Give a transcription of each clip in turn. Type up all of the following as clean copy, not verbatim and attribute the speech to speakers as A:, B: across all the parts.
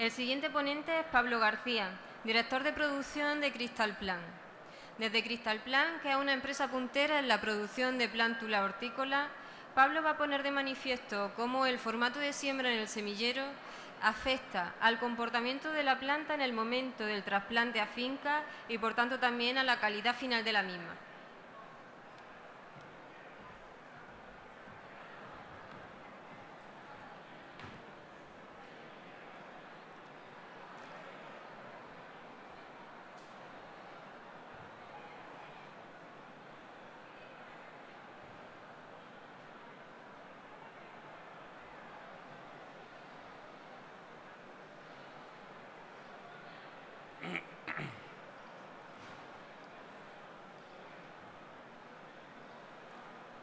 A: El siguiente ponente es Pablo García, director de producción de Crystal Plant. Desde Crystal Plant, que es una empresa puntera en la producción de plántulas hortícolas, Pablo va a poner de manifiesto cómo el formato de siembra en el semillero afecta al comportamiento de la planta en el momento del trasplante a finca y, por tanto, también a la calidad final de la misma.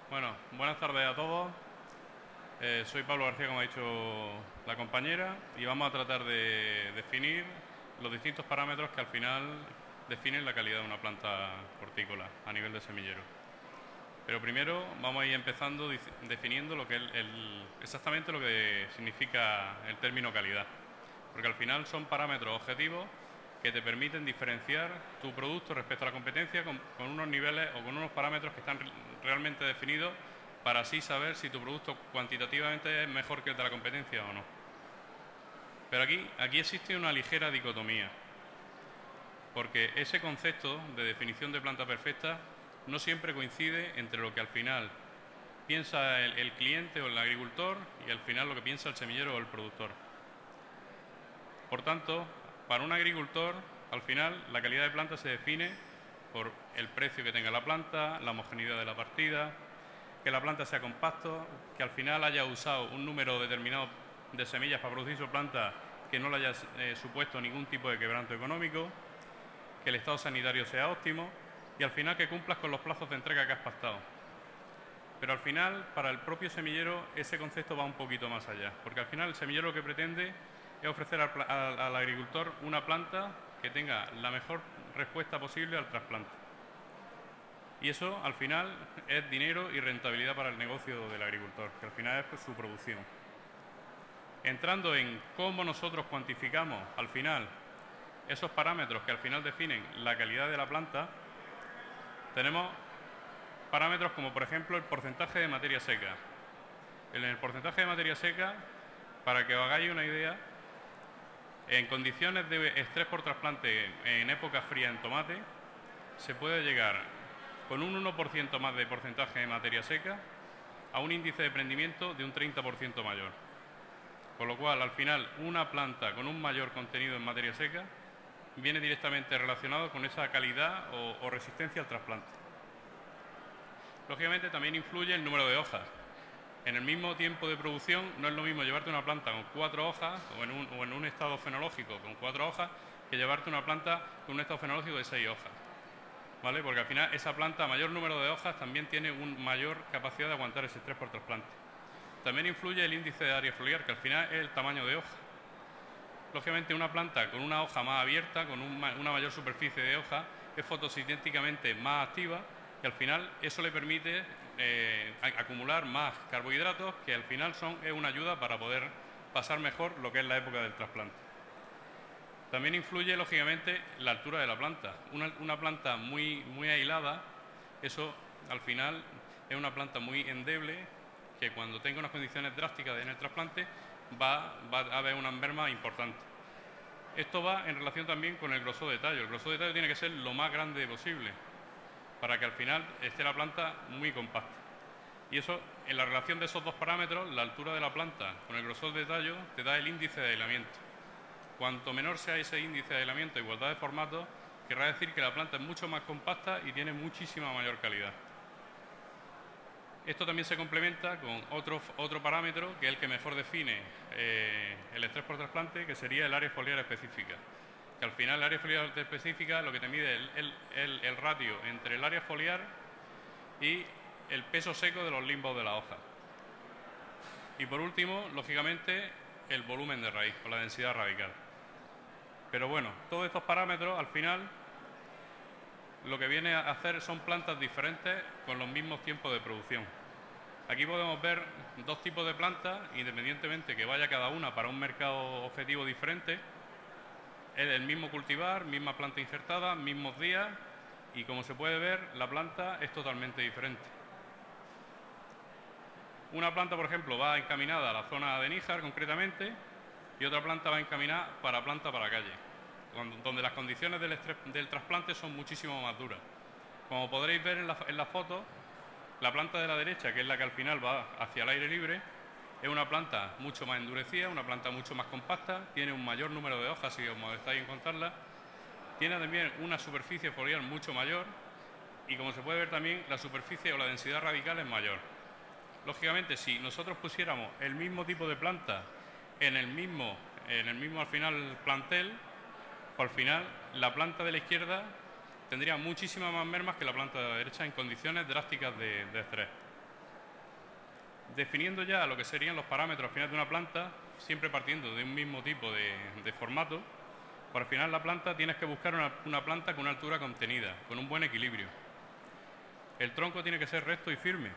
B: Bueno, buenas tardes a todos. Soy Pablo García, como ha dicho la compañera, y vamos a tratar de definir los distintos parámetros que al final definen la calidad de una planta hortícola a nivel de semillero. Pero primero vamos a ir empezando definiendo lo que es exactamente lo que significa el término calidad, porque al final son parámetros objetivos que te permiten diferenciar tu producto respecto a la competencia con unos niveles o con unos parámetros que están realmente definidos para así saber si tu producto cuantitativamente es mejor que el de la competencia o no. Pero aquí existe una ligera dicotomía, porque ese concepto de definición de planta perfecta no siempre coincide entre lo que al final piensa el cliente o el agricultor y al final lo que piensa el semillero o el productor. Por tanto, para un agricultor, al final, la calidad de planta se define por el precio que tenga la planta, la homogeneidad de la partida, que la planta sea compacto, que al final haya usado un número determinado de semillas para producir su planta que no le haya supuesto ningún tipo de quebranto económico, que el estado sanitario sea óptimo y al final que cumplas con los plazos de entrega que has pactado. Pero al final, para el propio semillero, ese concepto va un poquito más allá, porque al final el semillero lo que pretende es ofrecer al agricultor una planta que tenga la mejor respuesta posible al trasplante. Y eso, al final, es dinero y rentabilidad para el negocio del agricultor, que al final es pues, su producción. Entrando en cómo nosotros cuantificamos, al final, esos parámetros que al final definen la calidad de la planta, tenemos parámetros como, por ejemplo, el porcentaje de materia seca. En el porcentaje de materia seca, para que os hagáis una idea, en condiciones de estrés por trasplante en época fría en tomate, se puede llegar con un 1% más de porcentaje de materia seca a un índice de prendimiento de un 30% mayor. Con lo cual, al final, una planta con un mayor contenido en materia seca viene directamente relacionado con esa calidad o resistencia al trasplante. Lógicamente, también influye el número de hojas. En el mismo tiempo de producción no es lo mismo llevarte una planta con 4 hojas o en un estado fenológico con 4 hojas que llevarte una planta con un estado fenológico de 6 hojas. ¿Vale? Porque al final esa planta a mayor número de hojas también tiene una mayor capacidad de aguantar ese estrés por trasplante. También influye el índice de área foliar, que al final es el tamaño de hoja. Lógicamente una planta con una hoja más abierta, con una mayor superficie de hoja, es fotosintéticamente más activa y al final eso le permite acumular más carbohidratos que al final es una ayuda para poder pasar mejor lo que es la época del trasplante. También influye, lógicamente, la altura de la planta. Una planta muy aislada, eso al final es una planta muy endeble que cuando tenga unas condiciones drásticas en el trasplante va a haber una merma importante. Esto va en relación también con el grosor de tallo. El grosor de tallo tiene que ser lo más grande posible para que al final esté la planta muy compacta. Y eso, en la relación de esos dos parámetros, la altura de la planta con el grosor de tallo, te da el índice de aislamiento. Cuanto menor sea ese índice de aislamiento, igualdad de formato, querrá decir que la planta es mucho más compacta y tiene muchísima mayor calidad. Esto también se complementa con otro parámetro, que es el que mejor define el estrés por trasplante, que sería el área foliar específica. Que al final el área foliar específica lo que te mide es el ratio entre el área foliar y el peso seco de los limbos de la hoja. Y por último, lógicamente, el volumen de raíz o la densidad radical. Pero bueno, todos estos parámetros al final lo que viene a hacer son plantas diferentes con los mismos tiempos de producción. Aquí podemos ver dos tipos de plantas, independientemente que vaya cada una para un mercado objetivo diferente. Es el mismo cultivar, misma planta injertada, mismos días, y como se puede ver, la planta es totalmente diferente. Una planta, por ejemplo, va encaminada a la zona de Níjar, concretamente, y otra planta va encaminada para planta para calle, donde las condiciones del trasplante son muchísimo más duras. Como podréis ver en la foto, la planta de la derecha, que es la que al final va hacia el aire libre, es una planta mucho más endurecida, una planta mucho más compacta, tiene un mayor número de hojas, si os molestáis en contarlas, tiene también una superficie foliar mucho mayor y, como se puede ver también, la superficie o la densidad radical es mayor. Lógicamente, si nosotros pusiéramos el mismo tipo de planta en el mismo al final plantel, pues al final la planta de la izquierda tendría muchísimas más mermas que la planta de la derecha en condiciones drásticas de estrés. Definiendo ya lo que serían los parámetros al final de una planta, siempre partiendo de un mismo tipo de formato, pues al final la planta tienes que buscar una planta con una altura contenida, con un buen equilibrio. El tronco tiene que ser recto y firme.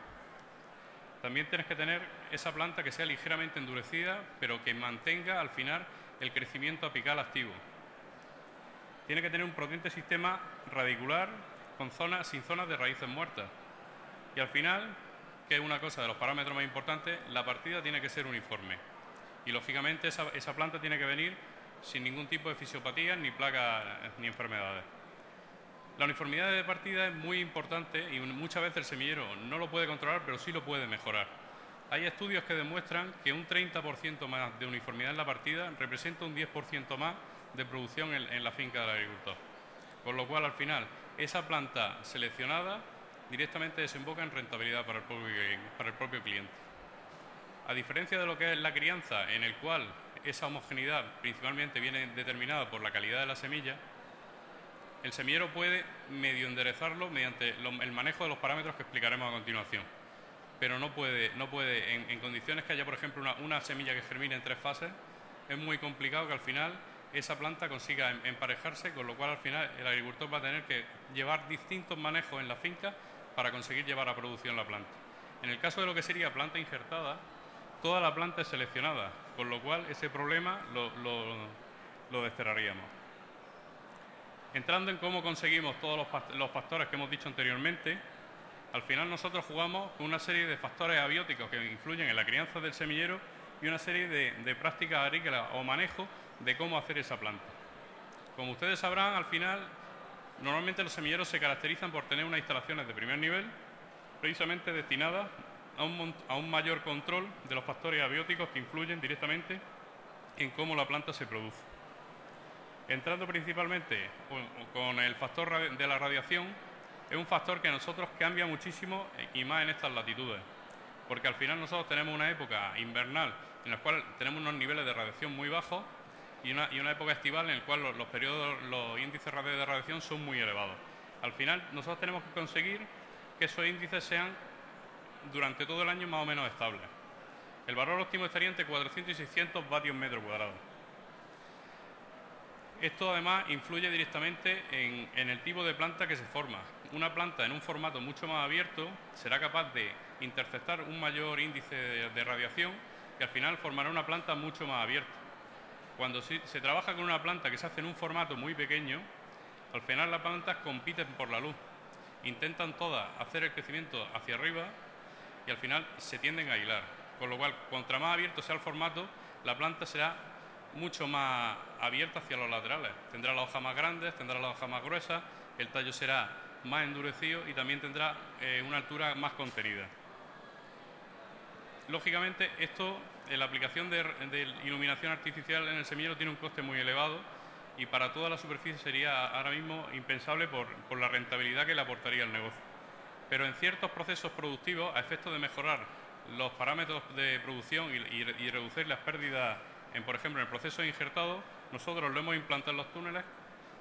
B: También tienes que tener esa planta que sea ligeramente endurecida, pero que mantenga al final el crecimiento apical activo. Tiene que tener un potente sistema radicular sin zonas de raíces muertas. Y al final, que es una cosa de los parámetros más importantes, la partida tiene que ser uniforme. Y lógicamente esa planta tiene que venir sin ningún tipo de fisiopatías, ni placas, ni enfermedades. La uniformidad de partida es muy importante y muchas veces el semillero no lo puede controlar, pero sí lo puede mejorar. Hay estudios que demuestran que un 30% más de uniformidad en la partida representa un 10% más de producción en la finca del agricultor. Con lo cual, al final, esa planta seleccionada directamente desemboca en rentabilidad para el propio cliente. A diferencia de lo que es la crianza, en el cual esa homogeneidad principalmente viene determinada por la calidad de la semilla, el semillero puede medio enderezarlo mediante el manejo de los parámetros que explicaremos a continuación. Pero no puede en condiciones que haya, por ejemplo, una semilla que germine en 3 fases, es muy complicado que al final esa planta consiga emparejarse, con lo cual al final el agricultor va a tener que llevar distintos manejos en la finca para conseguir llevar a producción la planta. En el caso de lo que sería planta injertada, toda la planta es seleccionada, con lo cual ese problema lo desterraríamos. Entrando en cómo conseguimos todos los factores que hemos dicho anteriormente, al final nosotros jugamos con una serie de factores abióticos que influyen en la crianza del semillero y una serie de prácticas agrícolas o manejo de cómo hacer esa planta. Como ustedes sabrán, al final, normalmente los semilleros se caracterizan por tener unas instalaciones de primer nivel, precisamente destinadas a un mayor control de los factores abióticos que influyen directamente en cómo la planta se produce. Entrando principalmente con el factor de la radiación, es un factor que a nosotros cambia muchísimo y más en estas latitudes, porque al final nosotros tenemos una época invernal en la cual tenemos unos niveles de radiación muy bajos y una época estival en la cual los índices de radiación son muy elevados. Al final nosotros tenemos que conseguir que esos índices sean durante todo el año más o menos estables. El valor óptimo estaría entre 400 y 600 vatios metro cuadrado. Esto además influye directamente en el tipo de planta que se forma. Una planta en un formato mucho más abierto será capaz de interceptar un mayor índice de radiación y al final formará una planta mucho más abierta. Cuando se trabaja con una planta que se hace en un formato muy pequeño, al final las plantas compiten por la luz. Intentan todas hacer el crecimiento hacia arriba y al final se tienden a hilar. Con lo cual, cuanto más abierto sea el formato, la planta será mucho más abierta hacia los laterales. Tendrá las hojas más grandes, tendrá las hojas más gruesas, el tallo será más endurecido y también tendrá una altura más contenida. Lógicamente, esto, la aplicación de iluminación artificial en el semillero tiene un coste muy elevado y para toda la superficie sería ahora mismo impensable por la rentabilidad que le aportaría el negocio. Pero en ciertos procesos productivos, a efectos de mejorar los parámetros de producción y reducir las pérdidas, por ejemplo, en el proceso de injertado, nosotros lo hemos implantado en los túneles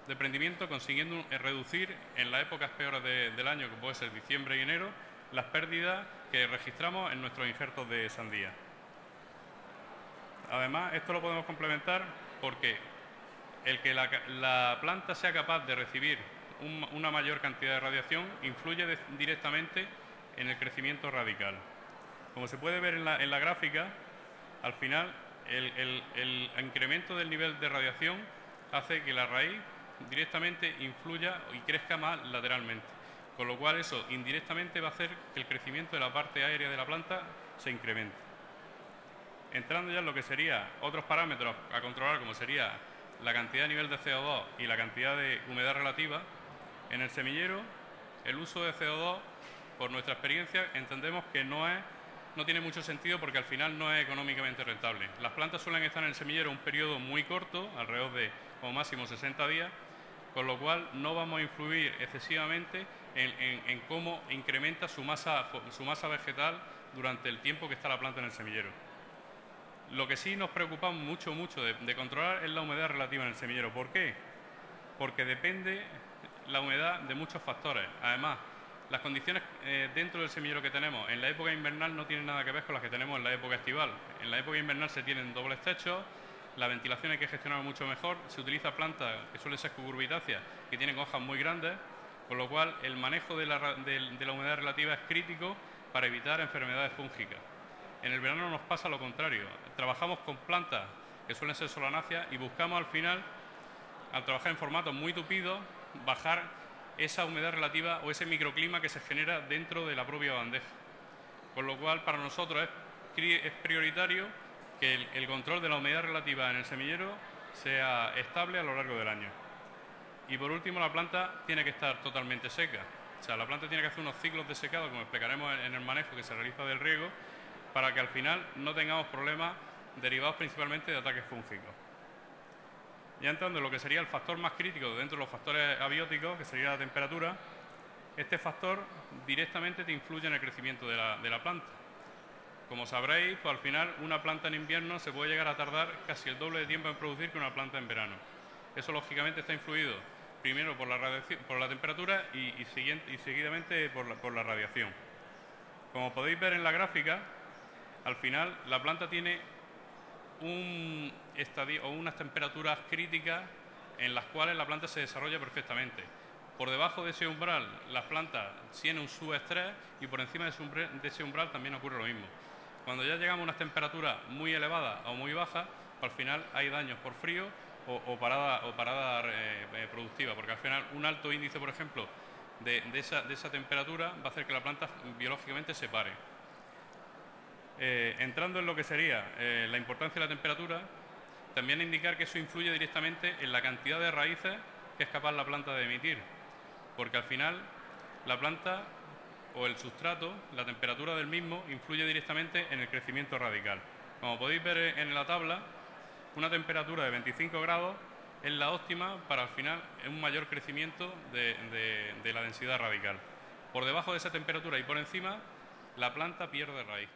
B: de prendimiento, consiguiendo reducir en las épocas peores del año, que puede ser diciembre y enero, las pérdidas que registramos en nuestros injertos de sandía. Además, esto lo podemos complementar porque el que la planta sea capaz de recibir una mayor cantidad de radiación influye directamente en el crecimiento radical. Como se puede ver en la gráfica, al final el incremento del nivel de radiación hace que la raíz directamente influya y crezca más lateralmente, con lo cual eso indirectamente va a hacer que el crecimiento de la parte aérea de la planta se incremente. Entrando ya en lo que serían otros parámetros a controlar, como sería la cantidad de nivel de CO2 y la cantidad de humedad relativa, en el semillero el uso de CO2, por nuestra experiencia, entendemos que no tiene mucho sentido porque al final no es económicamente rentable. Las plantas suelen estar en el semillero un periodo muy corto, alrededor de como máximo 60 días, con lo cual no vamos a influir excesivamente en cómo incrementa su masa vegetal durante el tiempo que está la planta en el semillero. Lo que sí nos preocupa mucho de controlar es la humedad relativa en el semillero. ¿Por qué? Porque depende la humedad de muchos factores. Además, las condiciones dentro del semillero que tenemos en la época invernal no tienen nada que ver con las que tenemos en la época estival. En la época invernal se tienen dobles techos, la ventilación hay que gestionar mucho mejor, se utiliza plantas que suelen ser cucurbitáceas, que tienen hojas muy grandes, con lo cual el manejo de la humedad relativa es crítico para evitar enfermedades fúngicas. En el verano nos pasa lo contrario. Trabajamos con plantas que suelen ser solanáceas y buscamos al final, al trabajar en formatos muy tupidos, bajar esa humedad relativa o ese microclima que se genera dentro de la propia bandeja. Con lo cual, para nosotros es prioritario que el control de la humedad relativa en el semillero sea estable a lo largo del año. Y por último, la planta tiene que estar totalmente seca. O sea, la planta tiene que hacer unos ciclos de secado, como explicaremos en el manejo que se realiza del riego, para que al final no tengamos problemas derivados principalmente de ataques fúngicos. Ya entrando en lo que sería el factor más crítico dentro de los factores abióticos, que sería la temperatura, este factor directamente te influye en el crecimiento de la planta. Como sabréis, pues al final una planta en invierno se puede llegar a tardar casi el doble de tiempo en producir que una planta en verano. Eso lógicamente está influido primero por la temperatura y seguidamente por la radiación. Como podéis ver en la gráfica, al final la planta tiene unas temperaturas críticas en las cuales la planta se desarrolla perfectamente. Por debajo de ese umbral las plantas tienen un subestrés y por encima de ese umbral también ocurre lo mismo. Cuando ya llegamos a unas temperaturas muy elevadas o muy bajas, al final hay daños por frío o parada productiva, porque al final un alto índice, por ejemplo, de esa temperatura va a hacer que la planta biológicamente se pare. Entrando en lo que sería la importancia de la temperatura, también indicar que eso influye directamente en la cantidad de raíces que es capaz la planta de emitir, porque al final la planta o el sustrato, la temperatura del mismo, influye directamente en el crecimiento radical. Como podéis ver en la tabla, una temperatura de 25 grados es la óptima para al final un mayor crecimiento de la densidad radical. Por debajo de esa temperatura y por encima, la planta pierde raíz.